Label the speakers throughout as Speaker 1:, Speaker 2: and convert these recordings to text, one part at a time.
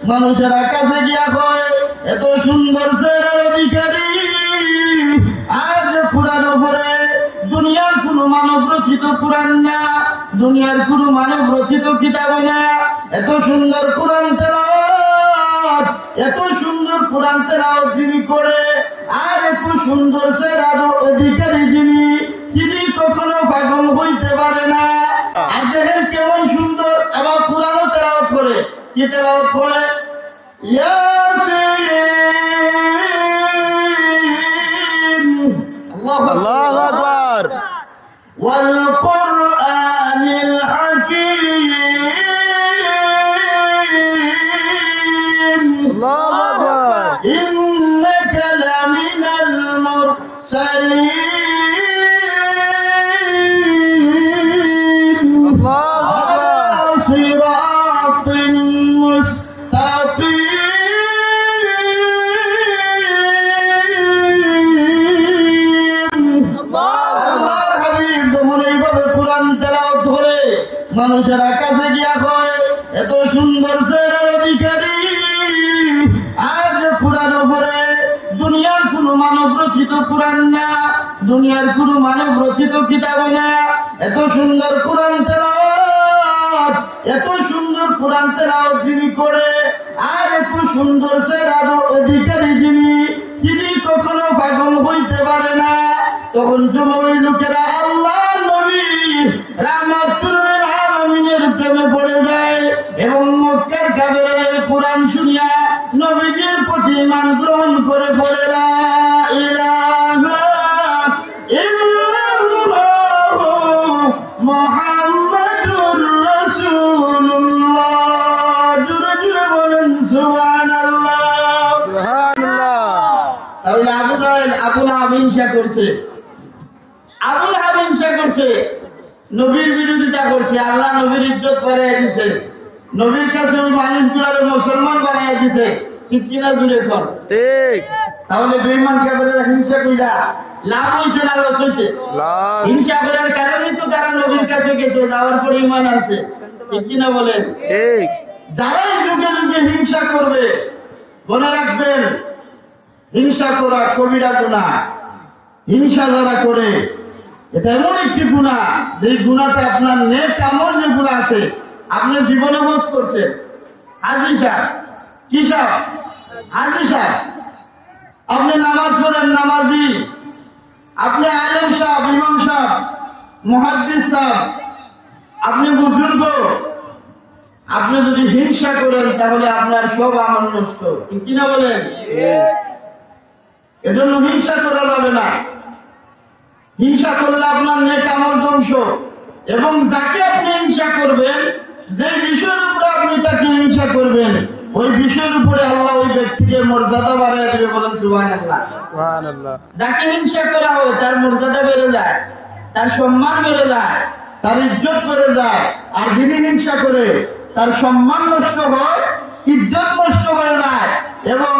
Speaker 1: মানুষেরা কাছে গিয়া কয় এত সুন্দর চেহারার অধিকারী, আর যে কোরআন উপরে দুনিয়ার কোন মানব রচিত কোরআন না, দুনিয়ার কোন মানব রচিত কিতাব না, এত সুন্দর কোরআন তেলাওয়াত, এত সুন্দর কোরআন তেলাওয়াত যিনি করে, আর এত সুন্দর চেহারার অধিকারী যিনি, তিনি কখনো পাগল হইতে পারে না। আর দেখেন কেমন সুন্দর, আবার কোরআনও তেলাওয়াত করে। কি তেলাওয়াত করে? ইয়াসিন,
Speaker 2: আল্লাহু আকবার।
Speaker 1: ওয়াল কুরআনিল হাকীম,
Speaker 2: আল্লাহু আকবার।
Speaker 1: ইন্নাকা লামিনাল মুরসালিন,
Speaker 2: আল্লাহু আকবার।
Speaker 1: সিরাতিন মুস্তাকিম। আল্লাহর হাবিব যখন এইভাবে কোরআন তেলাওয়াত করে, মানুষেরা কাছে গিয়া কয় এত সুন্দর চেহারার অধিকারী, আর যে কোরআন উপরে দুনিয়ার কোন মানব রচিত কোরআন না, দুনিয়ার কোন মানব রচিত কিতাব না, এত সুন্দর কোরআন তেলাওয়াত, এত সুন্দর কোরআন তেলাওয়াত যিনি করে, আর এত সুন্দর চেহারার অধিকারী যিনি, তিনি কখনো পাগল হইতে পারে না। তখন সময় লোকেরা আল্লাহ নবী রাহমাতুল লিল আলামিনের প্রেমে পড়ে যায় এবং মক্কার কাফেররা কোরআন শুনিয়া নবীজির প্রতি ঈমান গ্রহণ করে পড়ে লা ইলাহা ইল্লাল্লাহু মুহাম্মাদুর রাসূলুল্লাহ। জোরে জোরে বলেন সুবহানাল্লাহ।
Speaker 2: সুবহানাল্লাহ।
Speaker 1: তাহলে আবুল আহাব হিংসা করছে, আবুল আহাব হিংসা করছে, নবীর বিরোধিতা করছে, আল্লাহ নবীর ইজ্জত বাড়াইয়া দিছে, নবীর কাছে ওই মানুষগুলারে মুসলমান বানাইয়া দিছে। ঠিক কিনা জুড়ে কর?
Speaker 2: ঠিক।
Speaker 1: তাহলে বেঈমান কাফেররা হিংসা কইরা লাভ হইছে না লস হইছে?
Speaker 2: লাভ।
Speaker 1: হিংসা করার কারণেই তো তারা নবীর কাছে গেছে, যাওয়ার পরে ঈমান আছে। ঠিক কিনা বলেন?
Speaker 2: ঠিক।
Speaker 1: যারাই যুগে যুগে হিংসা করবে, মনে রাখবেন হিংসা করা কবিরা গুনাহ। হিংসা যারা করে এটা এমন একটি গুনাহ, যে গুনাহটা আপনার নেক আমল যেগুলো আছে আপনি জীবনে বোঝ করছেন। হাজী সাহেব, কি সাহেব? হাজী সাহেব, আপনি নামাজ পড়েন, নামাজি, আপনি আলেম সাহেব, ইমাম সাহেব, মুহাদ্দিস সাহেব, আপনি বুজুর্গ, আপনি যদি হিংসা করেন তাহলে আপনার সব আমল নষ্ট। ঠিক কিনা বলেন? এজন্য হিংসা করা যাবে না। হিংসা করলে আপনার নেক আমল ধ্বংস। এবং যাকে আপনি হিংসা করবেন, যে বিষয়ের উপরে আপনি তাকে হিংসা করবেন, ওই বিষয়ের উপরে আল্লাহ ওই ব্যক্তিকে মর্যাদা বাড়ায় দেবে। বলেন সুবহানাল্লাহ।
Speaker 2: সুবহানাল্লাহ।
Speaker 1: যাকে হিংসা করা হয় তার মর্যাদা বেড়ে যায়, তার সম্মান বেড়ে যায়, তার ইজ্জত বেড়ে যায়। আর যিনি হিংসা করে তার সম্মান নষ্ট হয়, ইজ্জত নষ্ট হয়ে যায়, এবং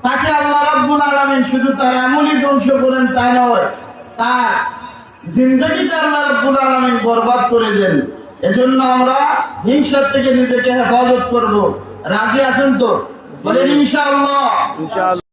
Speaker 1: তাকে আল্লাহ রাব্বুল আলামিন শুধু তার আমলই ধ্বংস করেন তা নয়, তার জিন্দেগিটা আল্লাহ রাব্বুল আলামিন বরবাদ করে দেন। এজন্য আমরা হিংসার থেকে নিজেকে হেফাজত করব। রাজি আছেন তো? বলেন ইনশাআল্লাহ।
Speaker 2: ইনশাআল্লাহ।